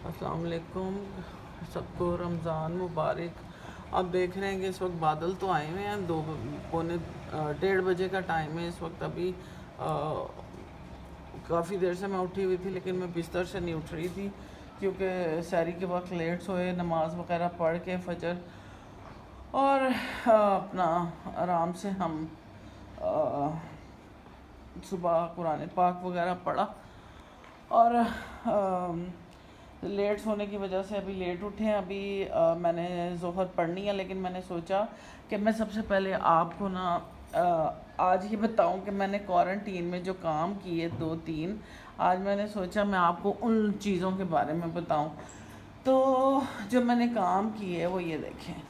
अस्सलाम वालेकुम। सबको रमज़ान मुबारक। आप देख रहे हैं कि इस वक्त बादल तो आए हुए हैं, 2 पौने 1:30 बजे का टाइम है इस वक्त। अभी काफ़ी देर से मैं उठी हुई थी, लेकिन मैं बिस्तर से नहीं उठ रही थी क्योंकि सहरी के वक्त लेट सोए, नमाज वगैरह पढ़ के फजर और अपना आराम से हम सुबह कुरान पाक वगैरह पढ़ा और लेट सोने की वजह से अभी लेट उठे हैं। अभी मैंने ज़ोहर पढ़नी है, लेकिन मैंने सोचा कि मैं सबसे पहले आपको ना आज ही बताऊं कि मैंने क्वारंटीन में जो काम किए 2-3, आज मैंने सोचा मैं आपको उन चीज़ों के बारे में बताऊं। तो जो मैंने काम किए वो ये देखें।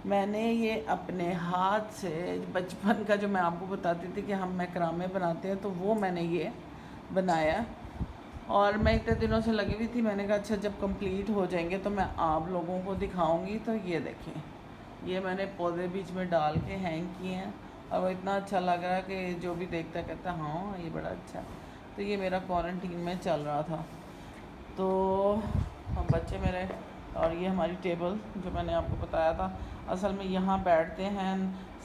मैंने ये अपने हाथ से, बचपन का जो मैं आपको बताती थी कि हम मैक्रामे बनाते हैं, तो वो मैंने ये बनाया और मैं इतने दिनों से लगी हुई थी। मैंने कहा अच्छा जब कंप्लीट हो जाएंगे तो मैं आप लोगों को दिखाऊंगी। तो ये देखें, ये मैंने पौधे बीच में डाल के हैंग किए हैं और वो इतना अच्छा लग रहा है कि जो भी देखता है कहता है हाँ ये बड़ा अच्छा है। तो ये मेरा क्वारंटीन में चल रहा था। तो हम बच्चे मेरे, और ये हमारी टेबल जो मैंने आपको बताया था, असल में यहाँ बैठते हैं।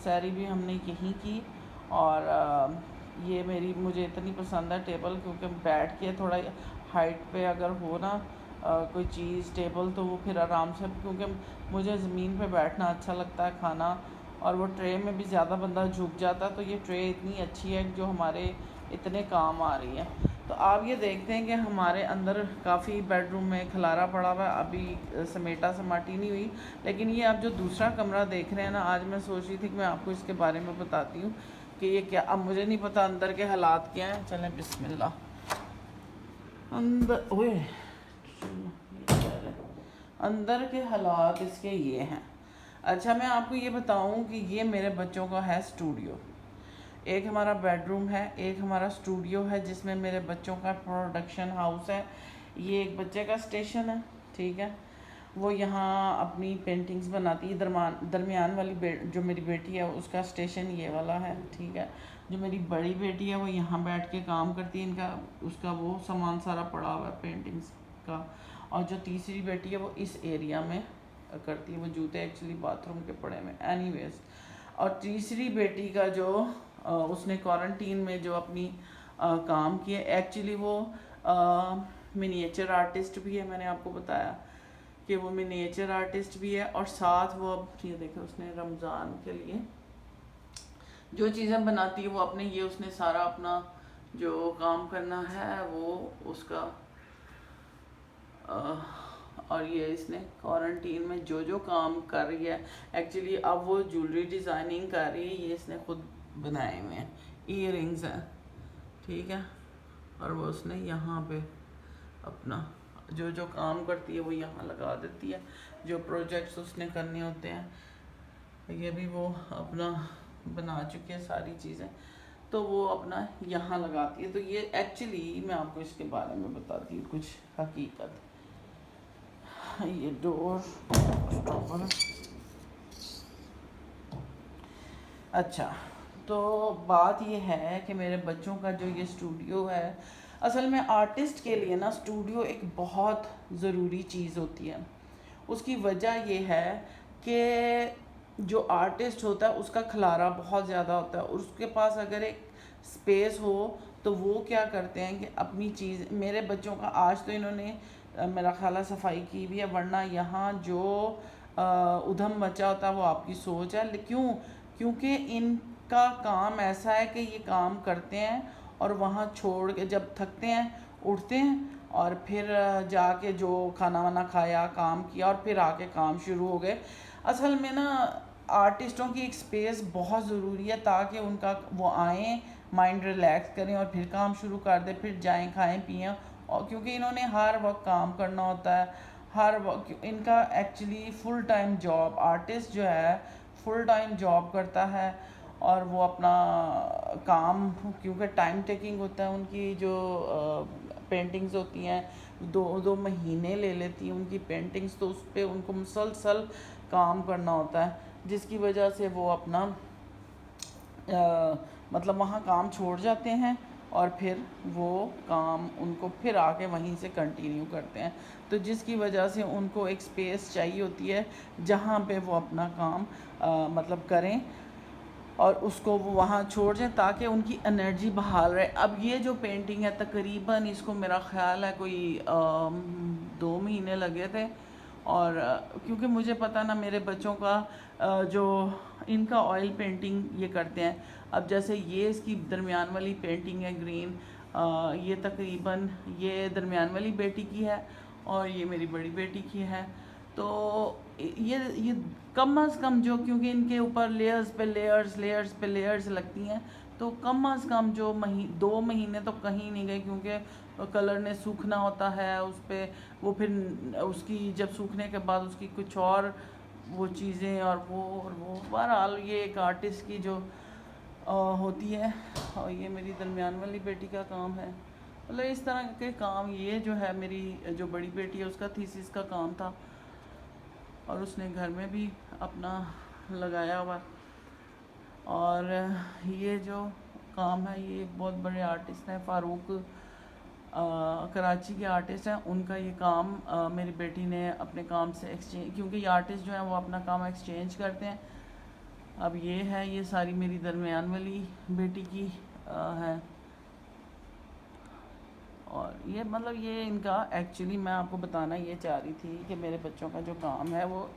सैरी भी हमने यहीं की और ये मेरी मुझे इतनी पसंद है टेबल, क्योंकि बैठ के थोड़ा हाइट पे अगर हो ना कोई चीज़ टेबल, तो वो फिर आराम से, क्योंकि मुझे ज़मीन पे बैठना अच्छा लगता है खाना, और वो ट्रे में भी ज़्यादा बंदा झुक जाता है। तो ये ट्रे इतनी अच्छी है जो हमारे इतने काम आ रही है। तो आप ये देखते हैं कि हमारे अंदर काफ़ी बेडरूम में खलारा पड़ा हुआ है, अभी समेटा समाटी नहीं हुई। लेकिन ये आप जो दूसरा कमरा देख रहे हैं ना, आज मैं सोच रही थी कि मैं आपको इसके बारे में बताती हूँ कि ये क्या, अब मुझे नहीं पता अंदर के हालात क्या हैं। चलें बिस्मिल्लाह। अंदर ओए अंदर के हालात इसके ये हैं। अच्छा मैं आपको ये बताऊं कि ये मेरे बच्चों का है स्टूडियो। एक हमारा बेडरूम है, एक हमारा स्टूडियो है जिसमें मेरे बच्चों का प्रोडक्शन हाउस है। ये एक बच्चे का स्टेशन है, ठीक है। वो यहाँ अपनी पेंटिंग्स बनाती है। दरमियान वाली जो मेरी बेटी है उसका स्टेशन ये वाला है, ठीक है। जो मेरी बड़ी बेटी है वो यहाँ बैठ के काम करती है, इनका उसका वो सामान सारा पड़ा हुआ है पेंटिंग्स का। और जो तीसरी बेटी है वो इस एरिया में करती है। वो जूते एक्चुअली बाथरूम के पड़े में, एनीवेज। और तीसरी बेटी का जो उसने क्वारंटीन में जो अपनी काम किए, एक्चुअली वो मिनिएचर आर्टिस्ट भी है। मैंने आपको बताया कि वो मिनिएचर आर्टिस्ट भी है, और साथ वो, अब ये देखें, उसने रमज़ान के लिए जो चीज़ें बनाती है वो अपने, ये उसने सारा अपना जो काम करना है वो उसका और ये इसने क्वारंटीन में जो जो काम कर रही है, एक्चुअली अब वो ज्वेलरी डिज़ाइनिंग कर रही है। ये इसने खुद बनाए हुए हैं, ईयर रिंग्स हैं, ठीक है। और वो उसने यहाँ पे अपना जो जो काम करती है वो यहाँ लगा देती है। जो प्रोजेक्ट्स उसने करने होते हैं ये भी वो अपना बना चुकी है सारी चीज़ें, तो वो अपना यहाँ लगाती है। तो ये एक्चुअली मैं आपको इसके बारे में बताती हूँ कुछ हकीकत। ये डोर अच्छा, तो बात ये है कि मेरे बच्चों का जो ये स्टूडियो है, असल में आर्टिस्ट के लिए ना स्टूडियो एक बहुत ज़रूरी चीज़ होती है। उसकी वजह ये है कि जो आर्टिस्ट होता है उसका खलारा बहुत ज़्यादा होता है, और उसके पास अगर एक स्पेस हो तो वो क्या करते हैं कि अपनी चीज़, मेरे बच्चों का आज तो इन्होंने मेरा ख्याल है सफाई की भी है, वरना यहाँ जो उधम मचा होता है वो आपकी सोच है। क्यों? क्योंकि इनका काम ऐसा है कि ये काम करते हैं और वहाँ छोड़ के जब थकते हैं उठते हैं, और फिर जाके जो खाना वाना खाया, काम किया, और फिर आके काम शुरू हो गए। असल में ना आर्टिस्टों की एक स्पेस बहुत ज़रूरी है, ताकि उनका वो आएँ, माइंड रिलैक्स करें और फिर काम शुरू कर दें, फिर जाएं खाएं पिएं। और क्योंकि इन्होंने हर वक्त काम करना होता है, हर वक्त इनका actually full time job, artist जो है फुल टाइम जॉब करता है, और वो अपना काम, क्योंकि टाइम टेकिंग होता है, उनकी जो पेंटिंग्स होती हैं 2-2 महीने ले लेती हैं उनकी पेंटिंग्स, तो उस पर उनको मुसलसल काम करना होता है, जिसकी वजह से वो अपना मतलब वहाँ काम छोड़ जाते हैं और फिर वो काम उनको फिर आके वहीं से कंटिन्यू करते हैं। तो जिसकी वजह से उनको एक स्पेस चाहिए होती है जहाँ पे वो अपना काम मतलब करें और उसको वो वहाँ छोड़ जाएं ताकि उनकी एनर्जी बहाल रहे। अब ये जो पेंटिंग है तकरीबन इसको मेरा ख़्याल है कोई 2 महीने लगे थे। और क्योंकि मुझे पता ना मेरे बच्चों का जो इनका ऑयल पेंटिंग ये करते हैं। अब जैसे ये इसकी दरमियान वाली पेंटिंग है ग्रीन, ये तकरीबन ये दरमियान वाली बेटी की है और ये मेरी बड़ी बेटी की है। तो ये कम अज़ कम जो, क्योंकि इनके ऊपर लेयर्स पे लेयर्स लगती हैं, तो कम अज़ कम जो 2 महीने तो कहीं नहीं गए, क्योंकि कलर ने सूखना होता है उस पर, वो फिर उसकी जब सूखने के बाद उसकी कुछ और वो चीज़ें और वो बहरहाल ये एक आर्टिस्ट की जो होती है। और ये मेरी दरमियान वाली बेटी का काम है। मतलब इस तरह के काम, ये जो है मेरी जो बड़ी बेटी है उसका थीसिस का काम था और उसने घर में भी अपना लगाया हुआ। और ये जो काम है ये बहुत बड़े आर्टिस्ट हैं, फ़ारूक कराची के आर्टिस्ट हैं, उनका ये काम मेरी बेटी ने अपने काम से एक्सचेंज, क्योंकि ये आर्टिस्ट जो हैं वो अपना काम एक्सचेंज करते हैं। अब ये है, ये सारी मेरी दरमियान वाली बेटी की है। और ये मतलब ये इनका एक्चुअली मैं आपको बताना ये चाह रही थी कि मेरे बच्चों का जो काम है वो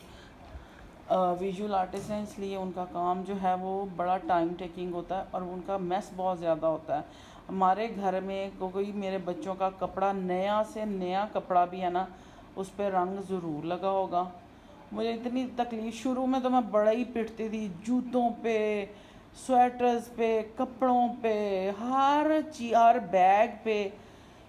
विजुअल आर्टिस्ट हैं, इसलिए उनका काम जो है वो बड़ा टाइम टेकिंग होता है और उनका मेस बहुत ज़्यादा होता है। हमारे घर में कोई मेरे बच्चों का कपड़ा नया से नया कपड़ा भी है ना, उस पर रंग ज़रूर लगा होगा। मुझे इतनी तकलीफ़, शुरू में तो मैं बड़ा ही पिटती थी, जूतों पे, स्वेटर्स पे, कपड़ों पे, हर बैग पे,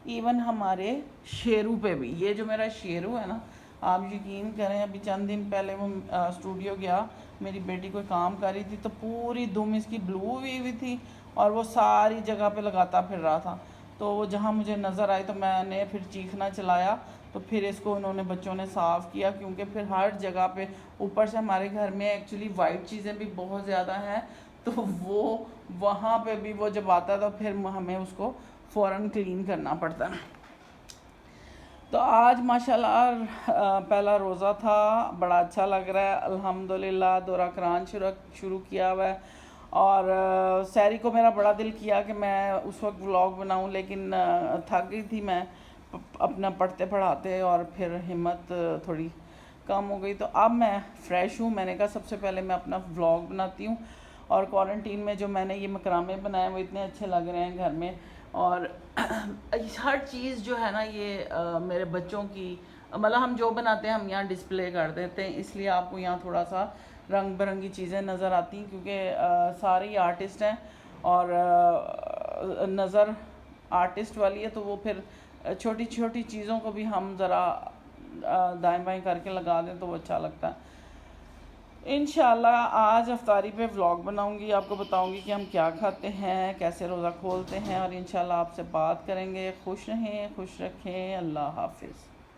इवन हमारे शेरू पे भी। ये जो मेरा शेरू है ना, आप यकीन करें अभी चंद दिन पहले वो स्टूडियो गया, मेरी बेटी कोई काम कर रही थी तो पूरी दुम इसकी ब्लू हुई थी और वो सारी जगह पे लगाता फिर रहा था। तो वो जहाँ मुझे नज़र आई तो मैंने फिर चीखना चलाया, तो फिर इसको उन्होंने बच्चों ने साफ़ किया, क्योंकि फिर हर जगह पे, ऊपर से हमारे घर में एक्चुअली वाइट चीज़ें भी बहुत ज़्यादा हैं, तो वो वहाँ पे भी वो जब आता तो फिर हमें उसको फ़ौरन क्लीन करना पड़ता है। तो आज माशाल्लाह पहला रोज़ा था, बड़ा अच्छा लग रहा है अल्हम्दुलिल्लाह। दौरा कुरान शुरू किया हुआ है और सैरी को मेरा बड़ा दिल किया कि मैं उस वक्त व्लॉग बनाऊं, लेकिन थक गई थी मैं अपना पढ़ते पढ़ाते और फिर हिम्मत थोड़ी कम हो गई। तो अब मैं फ़्रेश हूँ, मैंने कहा सबसे पहले मैं अपना व्लॉग बनाती हूँ। और क्वारंटीन में जो मैंने ये मकरामे बनाए वो इतने अच्छे लग रहे हैं घर में। और हर चीज़ जो है ना ये मेरे बच्चों की, मतलब हम जो बनाते हैं हम यहाँ डिस्प्ले कर देते हैं, इसलिए आपको यहाँ थोड़ा सा रंग बिरंगी चीज़ें नज़र आती हैं, क्योंकि सारे ही आर्टिस्ट हैं और नज़र आर्टिस्ट वाली है, तो वो फिर छोटी छोटी चीज़ों को भी हम ज़रा दाएं बाएं करके लगा दें तो वो अच्छा लगता है। इंशाल्लाह आज अफ्तारी पे व्लॉग बनाऊंगी, आपको बताऊंगी कि हम क्या खाते हैं, कैसे रोज़ा खोलते हैं, और इंशाल्लाह आपसे बात करेंगे। खुश रहें, खुश रखें। अल्लाह हाफिज़।